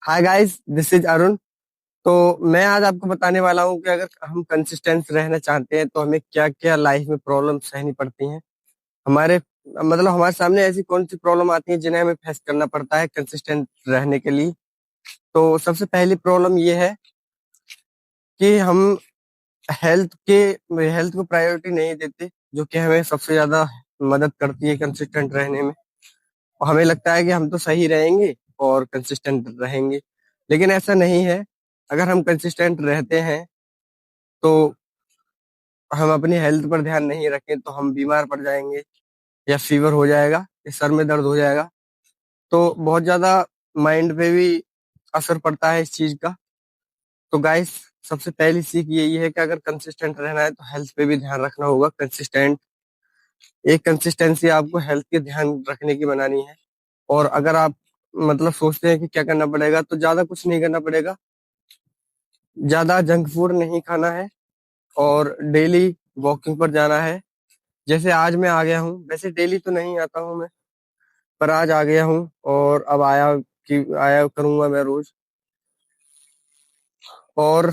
Hi guys, this is Arun. तो मैं आज आपको बताने वाला हूँ कि अगर हम कंसिस्टेंट रहना चाहते हैं तो हमें क्या क्या लाइफ में प्रॉब्लम सहनी पड़ती हैं। हमारे हमारे सामने ऐसी कौन सी प्रॉब्लम आती है जिन्हें हमें फेस करना पड़ता है कंसिस्टेंट रहने के लिए। तो सबसे पहली प्रॉब्लम ये है कि हम हेल्थ के हेल्थ को प्रायोरिटी नहीं देते, जो कि हमें सबसे ज्यादा मदद करती है कंसिस्टेंट रहने में। और हमें लगता है कि हम तो सही रहेंगे और कंसिस्टेंट रहेंगे, लेकिन ऐसा नहीं है। अगर हम कंसिस्टेंट रहते हैं तो हम अपनी हेल्थ पर ध्यान नहीं रखें तो हम बीमार पड़ जाएंगे, या फीवर हो जाएगा, या सर में दर्द हो जाएगा। तो बहुत ज्यादा माइंड पे भी असर पड़ता है इस चीज का। तो गाइस, सबसे पहली सीख यही है कि अगर कंसिस्टेंट रहना है तो हेल्थ पे भी ध्यान रखना होगा। एक कंसिस्टेंसी आपको हेल्थ के ध्यान रखने की बनानी है। और अगर आप सोचते हैं कि क्या करना पड़ेगा, तो ज्यादा कुछ नहीं करना पड़ेगा। ज्यादा जंक फूड नहीं खाना है और डेली वॉकिंग पर जाना है। जैसे आज मैं आ गया हूँ, वैसे डेली तो नहीं आता हूँ मैं, पर आज आ गया हूँ और अब आया करूंगा मैं रोज। और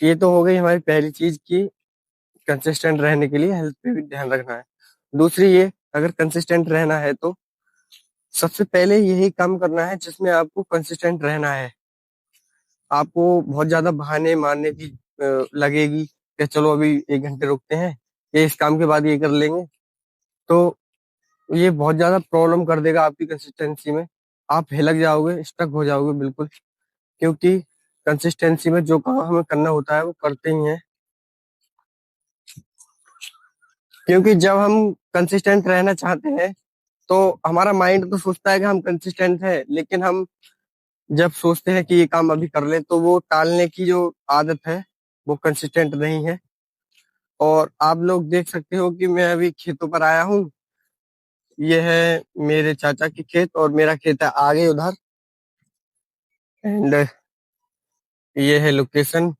ये तो हो गई हमारी पहली चीज की कंसिस्टेंट रहने के लिए हेल्थ पे भी ध्यान रखना है। दूसरी ये, अगर कंसिस्टेंट रहना है तो सबसे पहले यही काम करना है जिसमें आपको कंसिस्टेंट रहना है। आपको बहुत ज्यादा बहाने मारने की लगेगी कि चलो अभी 1 घंटे रुकते हैं, ये इस काम के बाद ये कर लेंगे। तो ये बहुत ज्यादा प्रॉब्लम कर देगा आपकी कंसिस्टेंसी में। आप हिलक जाओगे, स्टक हो जाओगे बिल्कुल। क्योंकि कंसिस्टेंसी में जो काम हमें करना होता है वो करते ही हैं। क्योंकि जब हम कंसिस्टेंट रहना चाहते हैं तो हमारा माइंड तो सोचता है कि हम कंसिस्टेंट है, लेकिन हम जब सोचते हैं कि ये काम अभी कर ले तो वो टालने की जो आदत है वो कंसिस्टेंट नहीं है। और आप लोग देख सकते हो कि मैं अभी खेतों पर आया हूँ। ये है मेरे चाचा की खेत और मेरा खेत है आगे उधर। एंड ये है लोकेशन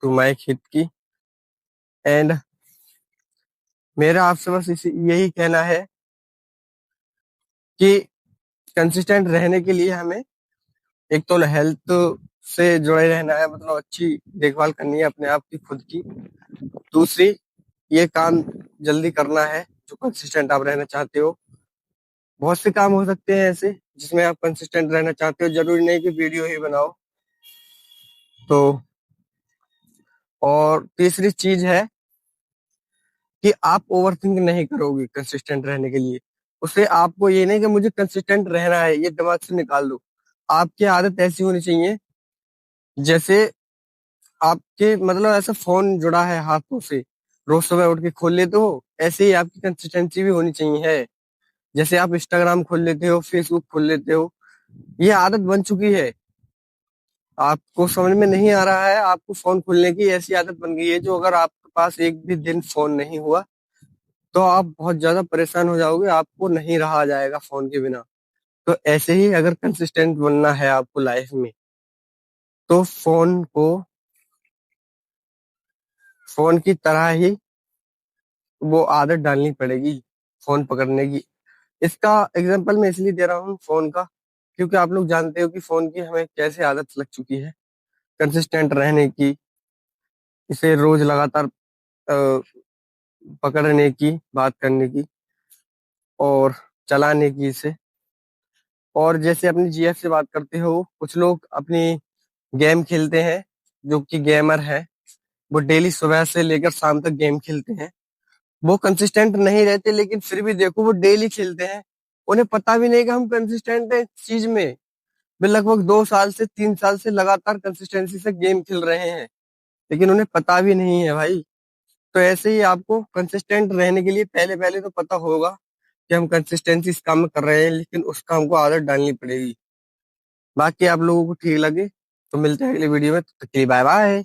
टू माय खेत की। एंड मेरा आपसे बस यही कहना है कि कंसिस्टेंट रहने के लिए हमें एक तो हेल्थ से जुड़े रहना है, अच्छी देखभाल करनी है अपने आप की, खुद की। दूसरी, ये काम जल्दी करना है जो कंसिस्टेंट आप रहना चाहते हो। बहुत से काम हो सकते हैं ऐसे जिसमें आप कंसिस्टेंट रहना चाहते हो, जरूरी नहीं कि वीडियो ही बनाओ। तो और तीसरी चीज है कि आप ओवरथिंक नहीं करोगे कंसिस्टेंट रहने के लिए। उससे आपको ये नहीं कि मुझे कंसिस्टेंट रहना है, ये दिमाग से निकाल दो। आपकी आदत ऐसी होनी चाहिए जैसे आपके ऐसा फोन जुड़ा है हाथों से, रोज सुबह उठ के खोल लेते हो, ऐसे ही आपकी कंसिस्टेंसी भी होनी चाहिए है। जैसे आप इंस्टाग्राम खोल लेते हो, फेसबुक खोल लेते हो, ये आदत बन चुकी है। आपको समझ में नहीं आ रहा है, आपको फोन खोलने की ऐसी आदत बन गई है जो अगर आपके पास एक भी दिन फोन नहीं हुआ तो आप बहुत ज्यादा परेशान हो जाओगे, आपको नहीं रहा जाएगा फोन के बिना। तो ऐसे ही अगर कंसिस्टेंट बनना है आपको लाइफ में, तो फोन की तरह ही वो आदत डालनी पड़ेगी फोन पकड़ने की। इसका एग्जांपल मैं इसलिए दे रहा हूँ फोन का, क्योंकि आप लोग जानते हो कि फोन की हमें कैसे आदत लग चुकी है कंसिस्टेंट रहने की। इसे रोज लगातार अ, पकड़ने की, बात करने की और चलाने की इसे। और जैसे अपनी जीएफ से बात करते हो, कुछ लोग अपनी गेम खेलते हैं, जो कि गेमर है, वो डेली सुबह से लेकर शाम तक गेम खेलते हैं। वो कंसिस्टेंट नहीं रहते, लेकिन फिर भी देखो वो डेली खेलते हैं। उन्हें पता भी नहीं कि हम कंसिस्टेंट है इस चीज में। वे लगभग 2 साल से 3 साल से लगातार कंसिस्टेंसी से गेम खेल रहे हैं, लेकिन उन्हें पता भी नहीं है भाई। तो ऐसे ही आपको कंसिस्टेंट रहने के लिए पहले पहले तो पता होगा कि हम कंसिस्टेंसी इस काम में कर रहे हैं, लेकिन उस काम को आदत डालनी पड़ेगी। बाकी आप लोगों को ठीक लगे तो मिलते हैं अगले वीडियो में, तब तक के लिए बाय बाय।